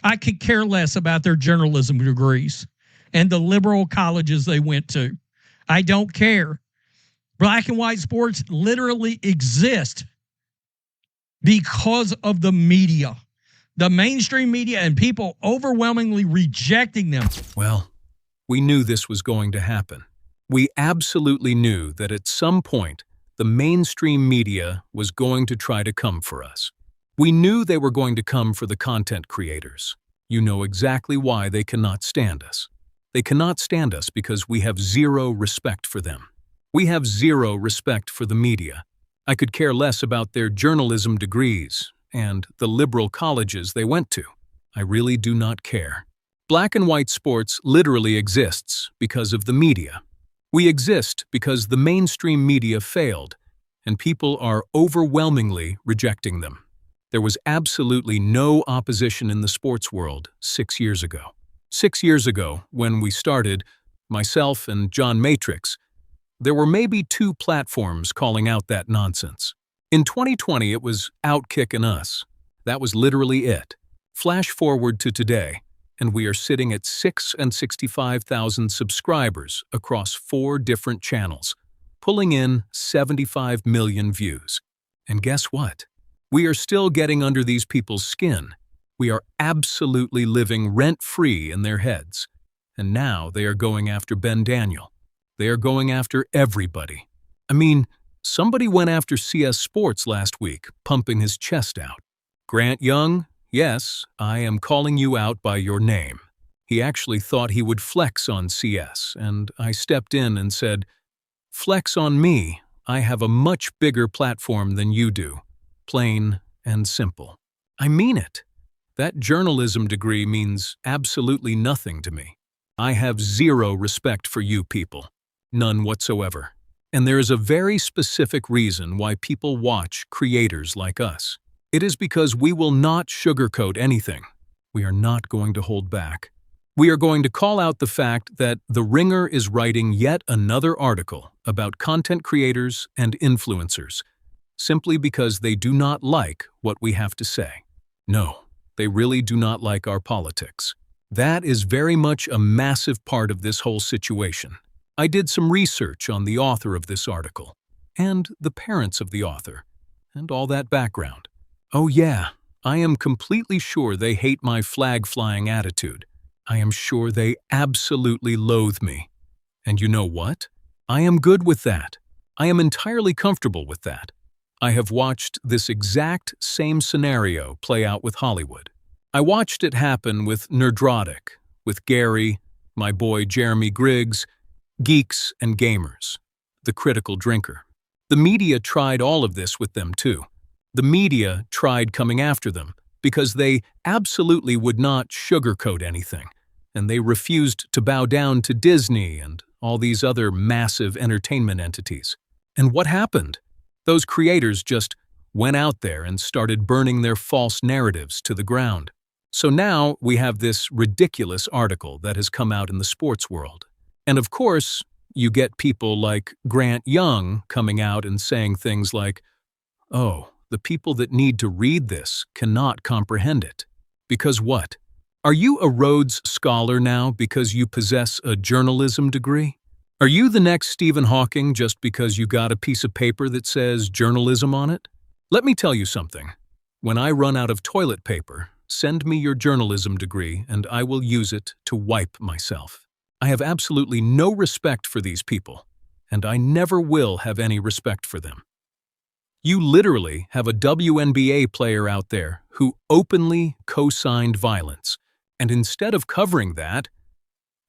I could care less about their journalism degrees and the liberal colleges they went to. I don't care. Black and white sports literally exist because of the media, the mainstream media, and people overwhelmingly rejecting them. Well, we knew this was going to happen. We absolutely knew that at some point, the mainstream media was going to try to come for us. We knew they were going to come for the content creators. You know exactly why they cannot stand us. They cannot stand us because we have zero respect for them. We have zero respect for the media. I could care less about their journalism degrees and the liberal colleges they went to. I really do not care. Black and white sports literally exists because of the media. We exist because the mainstream media failed, and people are overwhelmingly rejecting them. There was absolutely no opposition in the sports world 6 years ago. 6 years ago, when we started, myself and John Matrix, there were maybe 2 platforms calling out that nonsense. In 2020, it was Outkick and us. That was literally it. Flash forward to today, and we are sitting at 665,000 subscribers across 4 different channels, pulling in 75 million views. And guess what? We are still getting under these people's skin. We are absolutely living rent-free in their heads. And now they are going after Ben Daniel. They are going after everybody. I mean, somebody went after CS Sports last week, pumping his chest out. Grant Young, yes, I am calling you out by your name. He actually thought he would flex on CS, and I stepped in and said, "Flex on me. I have a much bigger platform than you do. Plain and simple." I mean it. That journalism degree means absolutely nothing to me. I have zero respect for you people. None whatsoever. And there is a very specific reason why people watch creators like us. It is because we will not sugarcoat anything. We are not going to hold back. We are going to call out the fact that The Ringer is writing yet another article about content creators and influencers, simply because they do not like what we have to say. No, they really do not like our politics. That is very much a massive part of this whole situation. I did some research on the author of this article, and the parents of the author, and all that background. Oh yeah, I am completely sure they hate my flag-flying attitude. I am sure they absolutely loathe me. And you know what? I am good with that. I am entirely comfortable with that. I have watched this exact same scenario play out with Hollywood. I watched it happen with Nerdrotic, with Gary, my boy Jeremy Griggs, Geeks and Gamers, the critical drinker. The media tried all of this with them too. The media tried coming after them because they absolutely would not sugarcoat anything, and they refused to bow down to Disney and all these other massive entertainment entities. And what happened? Those creators just went out there and started burning their false narratives to the ground. So now we have this ridiculous article that has come out in the sports world. And of course, you get people like Grant Young coming out and saying things like, "Oh, the people that need to read this cannot comprehend it." Because what? Are you a Rhodes Scholar now because you possess a journalism degree? Are you the next Stephen Hawking just because you got a piece of paper that says journalism on it? Let me tell you something. When I run out of toilet paper, send me your journalism degree and I will use it to wipe myself. I have absolutely no respect for these people, and I never will have any respect for them. You literally have a WNBA player out there who openly co-signed violence, and instead of covering that,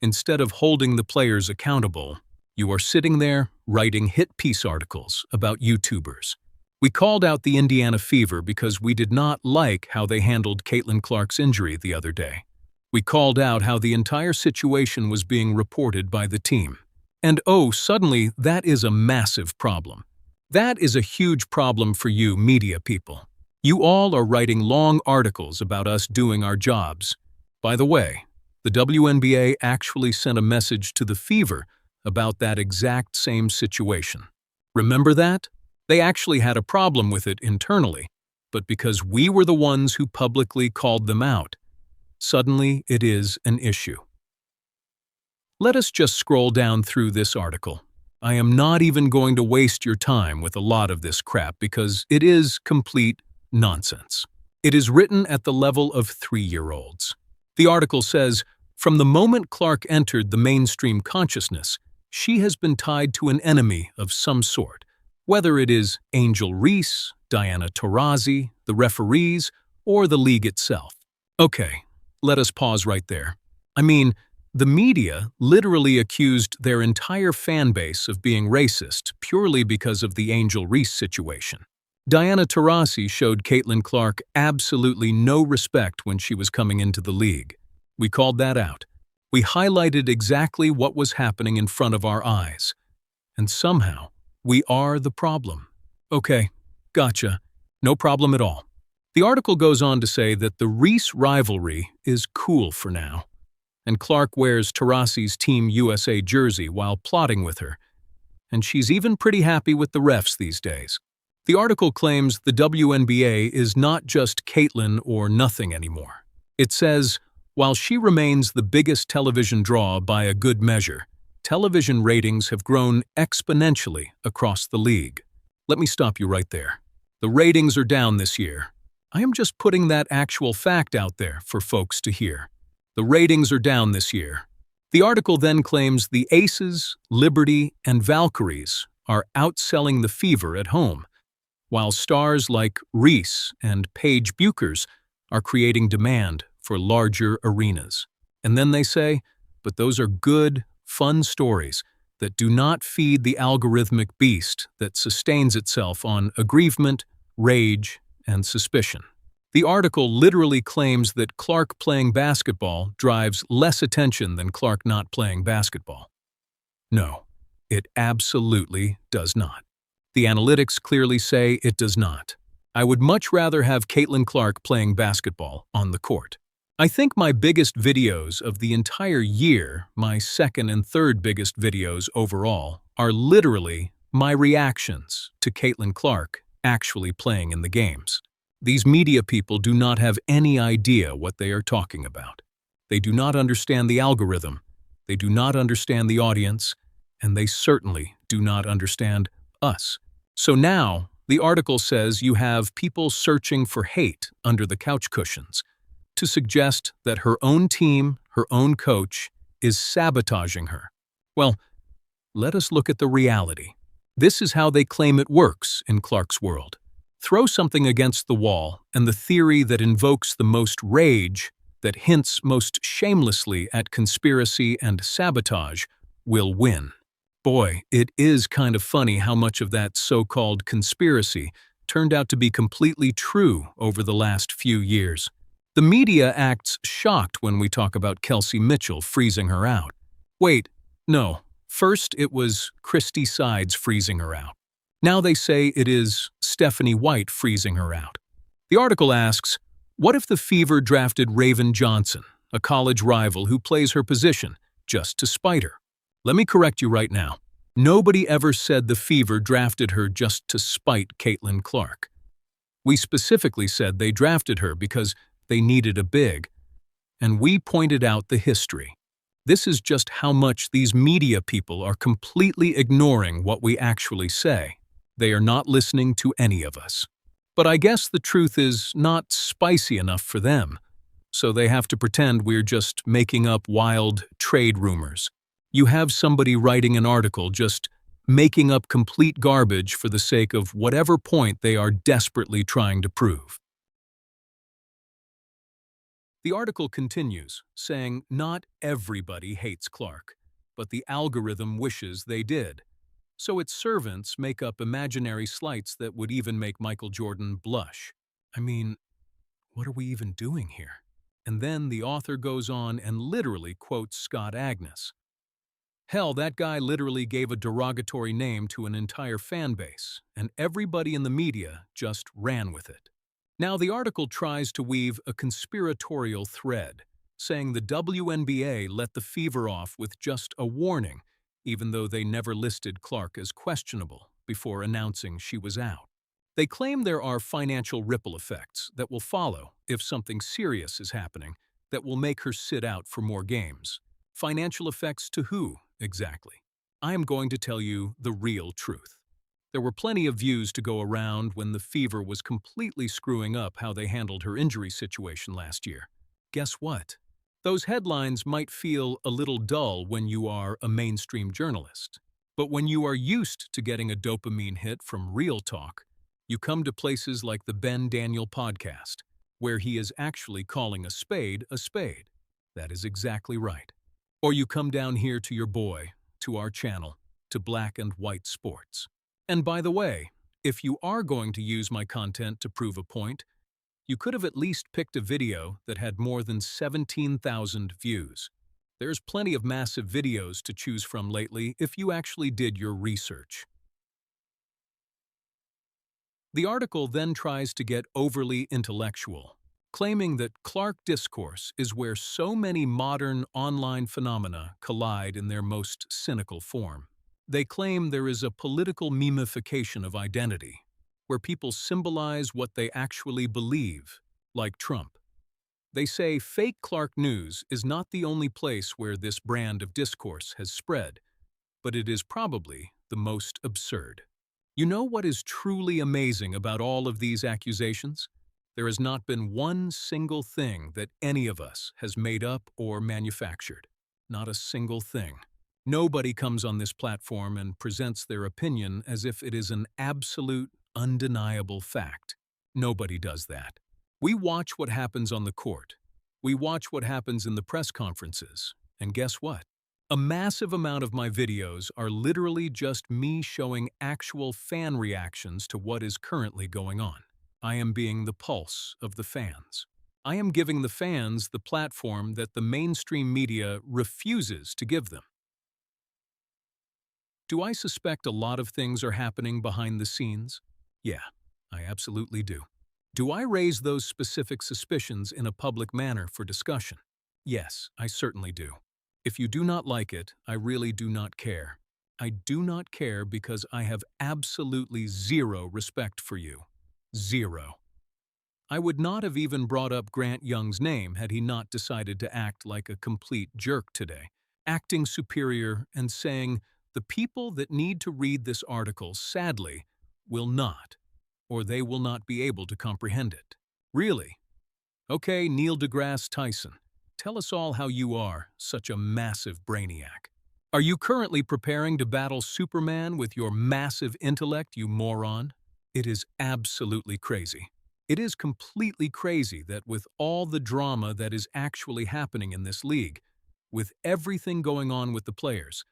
instead of holding the players accountable, you are sitting there writing hit piece articles about YouTubers. We called out the Indiana Fever because we did not like how they handled Caitlin Clark's injury the other day. We called out how the entire situation was being reported by the team. And oh, suddenly that is a massive problem. That is a huge problem for you media people. You all are writing long articles about us doing our jobs. By the way, the WNBA actually sent a message to the Fever about that exact same situation. Remember that? They actually had a problem with it internally, but because we were the ones who publicly called them out, Suddenly, it is an issue. Let us just scroll down through this article. I am not even going to waste your time with a lot of this crap because it is complete nonsense. It is written at the level of 3-year-olds. The article says, from the moment Clark entered the mainstream consciousness, she has been tied to an enemy of some sort, whether it is Angel Reese, Diana Taurasi, the referees, or the league itself. Okay, let us pause right there. I mean, the media literally accused their entire fan base of being racist purely because of the Angel Reese situation. Diana Taurasi showed Caitlin Clark absolutely no respect when she was coming into the league. We called that out. We highlighted exactly what was happening in front of our eyes. And somehow, we are the problem. Okay, gotcha. No problem at all. The article goes on to say that the Reese rivalry is cool for now, and Clark wears Taurasi's Team USA jersey while plotting with her, and she's even pretty happy with the refs these days. The article claims the WNBA is not just Caitlin or nothing anymore. It says, while she remains the biggest television draw by a good measure, television ratings have grown exponentially across the league. Let me stop you right there. The ratings are down this year. I am just putting that actual fact out there for folks to hear. The ratings are down this year. The article then claims the Aces, Liberty, and Valkyries are outselling the Fever at home, while stars like Reese and Paige Buchers are creating demand for larger arenas. And then they say, but those are good, fun stories that do not feed the algorithmic beast that sustains itself on aggrievement, rage, and suspicion. The article literally claims that Clark playing basketball drives less attention than Clark not playing basketball. No, it absolutely does not. The analytics clearly say it does not. I would much rather have Caitlin Clark playing basketball on the court. I think my biggest videos of the entire year, my second and third biggest videos overall, are literally my reactions to Caitlin Clark actually playing in the games. These media people do not have any idea what they are talking about. They do not understand the algorithm, they do not understand the audience, and they certainly do not understand us. So now, the article says you have people searching for hate under the couch cushions to suggest that her own team, her own coach, is sabotaging her. Well, let us look at the reality. This is how they claim it works in Clark's world. Throw something against the wall, and the theory that invokes the most rage, that hints most shamelessly at conspiracy and sabotage, will win. Boy, it is kind of funny how much of that so-called conspiracy turned out to be completely true over the last few years. The media acts shocked when we talk about Kelsey Mitchell freezing her out. Wait, no. First it was Christy Sides freezing her out. Now they say it is Stephanie White freezing her out. The article asks, what if the Fever drafted Raven Johnson, a college rival who plays her position, just to spite her? Let me correct you right now. Nobody ever said the Fever drafted her just to spite Caitlin Clark. We specifically said they drafted her because they needed a big, and we pointed out the history. This is just how much these media people are completely ignoring what we actually say. They are not listening to any of us. But I guess the truth is not spicy enough for them, so they have to pretend we're just making up wild trade rumors. You have somebody writing an article just making up complete garbage for the sake of whatever point they are desperately trying to prove. The article continues, saying not everybody hates Clark, but the algorithm wishes they did. So its servants make up imaginary slights that would even make Michael Jordan blush. I mean, what are we even doing here? And then the author goes on and literally quotes Scott Agnes. Hell, that guy literally gave a derogatory name to an entire fan base, and everybody in the media just ran with it. Now, the article tries to weave a conspiratorial thread, saying the WNBA let the Fever off with just a warning, even though they never listed Clark as questionable before announcing she was out. They claim there are financial ripple effects that will follow if something serious is happening that will make her sit out for more games. Financial effects to who, exactly? I am going to tell you the real truth. There were plenty of views to go around when the Fever was completely screwing up how they handled her injury situation last year. Guess what? Those headlines might feel a little dull when you are a mainstream journalist. But when you are used to getting a dopamine hit from real talk, you come to places like the Ben Daniel podcast, where he is actually calling a spade a spade. That is exactly right. Or you come down here to your boy, to our channel, to Black and White Sports. And by the way, if you are going to use my content to prove a point, you could have at least picked a video that had more than 17,000 views. There's plenty of massive videos to choose from lately if you actually did your research. The article then tries to get overly intellectual, claiming that Clark discourse is where so many modern online phenomena collide in their most cynical form. They claim there is a political memification of identity, where people symbolize what they actually believe, like Trump. They say fake Clark news is not the only place where this brand of discourse has spread, but it is probably the most absurd. You know what is truly amazing about all of these accusations? There has not been one single thing that any of us has made up or manufactured. Not a single thing. Nobody comes on this platform and presents their opinion as if it is an absolute, undeniable fact. Nobody does that. We watch what happens on the court. We watch what happens in the press conferences. And guess what? A massive amount of my videos are literally just me showing actual fan reactions to what is currently going on. I am being the pulse of the fans. I am giving the fans the platform that the mainstream media refuses to give them. Do I suspect a lot of things are happening behind the scenes? Yeah, I absolutely do. Do I raise those specific suspicions in a public manner for discussion? Yes, I certainly do. If you do not like it, I really do not care. I do not care because I have absolutely zero respect for you. Zero. I would not have even brought up Grant Young's name had he not decided to act like a complete jerk today, acting superior and saying, the people that need to read this article, sadly, will not, or they will not be able to comprehend it. Really? Okay, Neil deGrasse Tyson, tell us all how you are such a massive brainiac. Are you currently preparing to battle Superman with your massive intellect, you moron? It is absolutely crazy. It is completely crazy that with all the drama that is actually happening in this league, with everything going on with the players,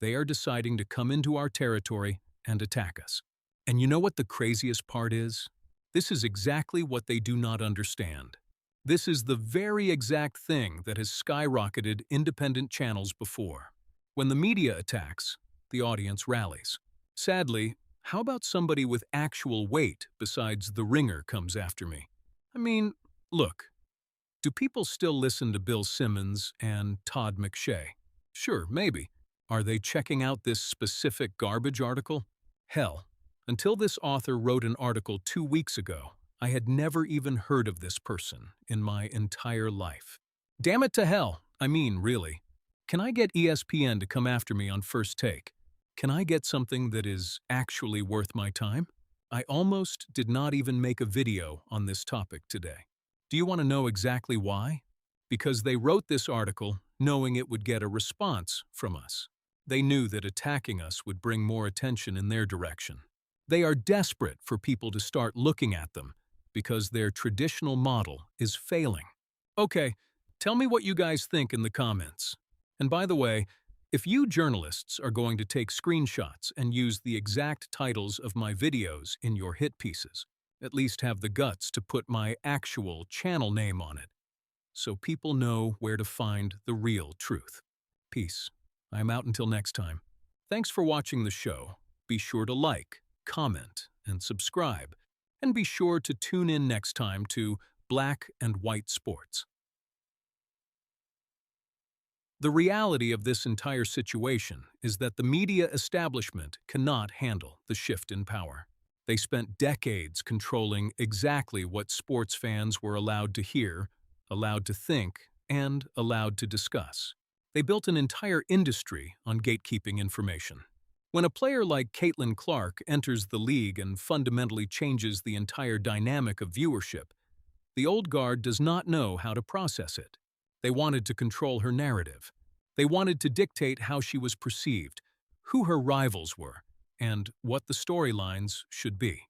they are deciding to come into our territory and attack us. And you know what the craziest part is? This is exactly what they do not understand. This is the very exact thing that has skyrocketed independent channels before. When the media attacks, the audience rallies. Sadly, how about somebody with actual weight besides The Ringer comes after me? I mean, look, do people still listen to Bill Simmons and Todd McShay? Sure, maybe. Are they checking out this specific garbage article? Hell, until this author wrote an article 2 weeks ago, I had never even heard of this person in my entire life. Damn it to hell, I mean, really. Can I get ESPN to come after me on First Take? Can I get something that is actually worth my time? I almost did not even make a video on this topic today. Do you want to know exactly why? Because they wrote this article knowing it would get a response from us. They knew that attacking us would bring more attention in their direction. They are desperate for people to start looking at them because their traditional model is failing. Okay, tell me what you guys think in the comments. And by the way, if you journalists are going to take screenshots and use the exact titles of my videos in your hit pieces, at least have the guts to put my actual channel name on it, so people know where to find the real truth. Peace. I'm out until next time. Thanks for watching the show. Be sure to like, comment, and subscribe. And be sure to tune in next time to Black and White Sports. The reality of this entire situation is that the media establishment cannot handle the shift in power. They spent decades controlling exactly what sports fans were allowed to hear, allowed to think, and allowed to discuss. They built an entire industry on gatekeeping information. When a player like Caitlin Clark enters the league and fundamentally changes the entire dynamic of viewership, the old guard does not know how to process it. They wanted to control her narrative. They wanted to dictate how she was perceived, who her rivals were, and what the storylines should be.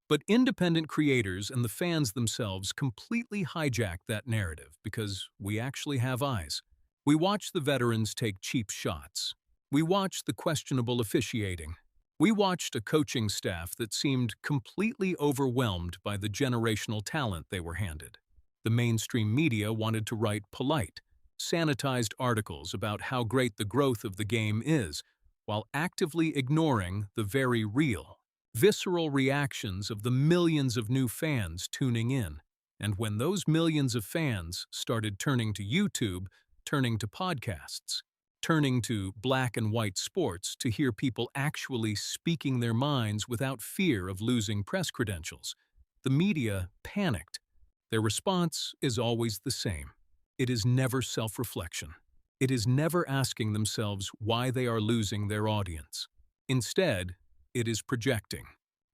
But independent creators and the fans themselves completely hijacked that narrative because we actually have eyes. We watch the veterans take cheap shots. We watched the questionable officiating. We watched a coaching staff that seemed completely overwhelmed by the generational talent they were handed. The mainstream media wanted to write polite, sanitized articles about how great the growth of the game is, while actively ignoring the very real, visceral reactions of the millions of new fans tuning in. And when those millions of fans started turning to YouTube, turning to podcasts, turning to black and white sports to hear people actually speaking their minds without fear of losing press credentials, the media panicked. Their response is always the same. It is never self-reflection. It is never asking themselves why they are losing their audience. Instead, it is projecting.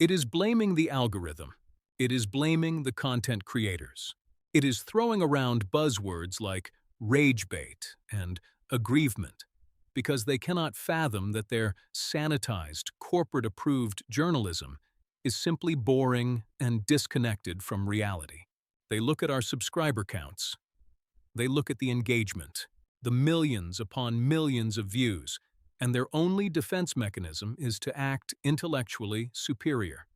It is blaming the algorithm. It is blaming the content creators. It is throwing around buzzwords like rage bait and aggrievement because they cannot fathom that their sanitized, corporate-approved journalism is simply boring and disconnected from reality. They look at our subscriber counts. They look at the engagement, the millions upon millions of views, and their only defense mechanism is to act intellectually superior.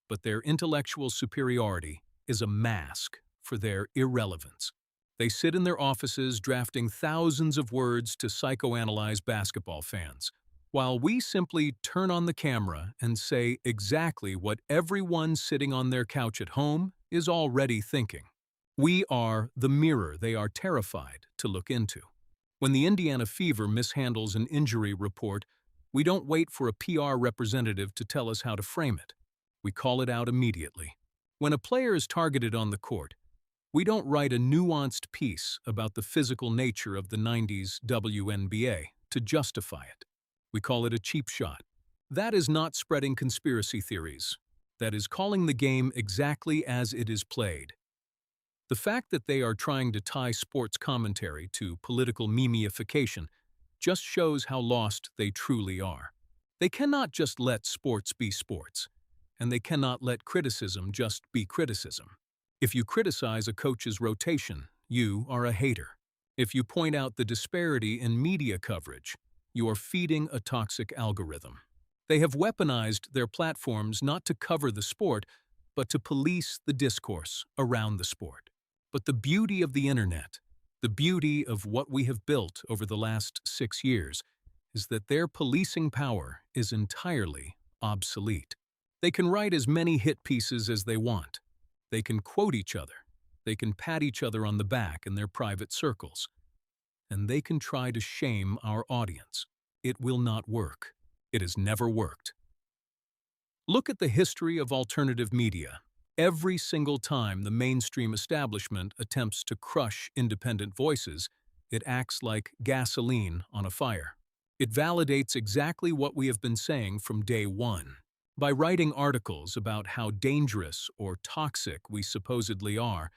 But their intellectual superiority is a mask for their irrelevance. They sit in their offices drafting thousands of words to psychoanalyze basketball fans, while we simply turn on the camera and say exactly what everyone sitting on their couch at home is already thinking. We are the mirror they are terrified to look into. When the Indiana Fever mishandles an injury report, we don't wait for a PR representative to tell us how to frame it. We call it out immediately. When a player is targeted on the court, we don't write a nuanced piece about the physical nature of the 90s WNBA to justify it. We call it a cheap shot. That is not spreading conspiracy theories. That is calling the game exactly as it is played. The fact that they are trying to tie sports commentary to political memeification just shows how lost they truly are. They cannot just let sports be sports, and they cannot let criticism just be criticism. If you criticize a coach's rotation, you are a hater. If you point out the disparity in media coverage, you are feeding a toxic algorithm. They have weaponized their platforms not to cover the sport, but to police the discourse around the sport. But the beauty of the internet, the beauty of what we have built over the last 6 years, is that their policing power is entirely obsolete. They can write as many hit pieces as they want. They can quote each other. They can pat each other on the back in their private circles. And they can try to shame our audience. It will not work. It has never worked. Look at the history of alternative media. Every single time the mainstream establishment attempts to crush independent voices, it acts like gasoline on a fire. It validates exactly what we have been saying from day one. By writing articles about how dangerous or toxic we supposedly are,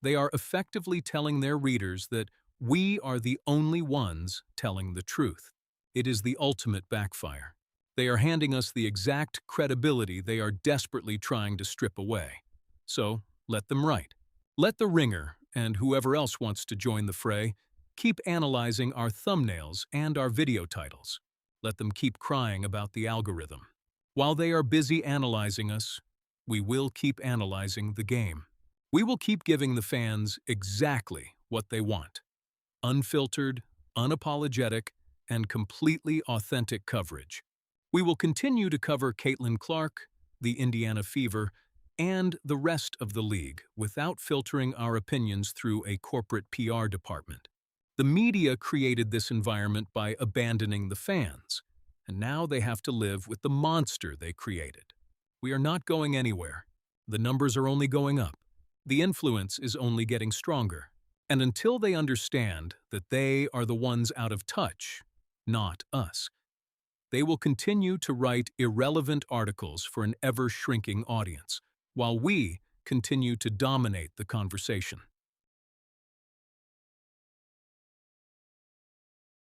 they are effectively telling their readers that we are the only ones telling the truth. It is the ultimate backfire. They are handing us the exact credibility they are desperately trying to strip away. So, let them write. Let The Ringer, and whoever else wants to join the fray, keep analyzing our thumbnails and our video titles. Let them keep crying about the algorithm. While they are busy analyzing us, we will keep analyzing the game. We will keep giving the fans exactly what they want. Unfiltered, unapologetic, and completely authentic coverage. We will continue to cover Caitlin Clark, the Indiana Fever, and the rest of the league without filtering our opinions through a corporate PR department. The media created this environment by abandoning the fans, and now they have to live with the monster they created. We are not going anywhere. The numbers are only going up. The influence is only getting stronger. And until they understand that they are the ones out of touch, not us, they will continue to write irrelevant articles for an ever-shrinking audience, while we continue to dominate the conversation.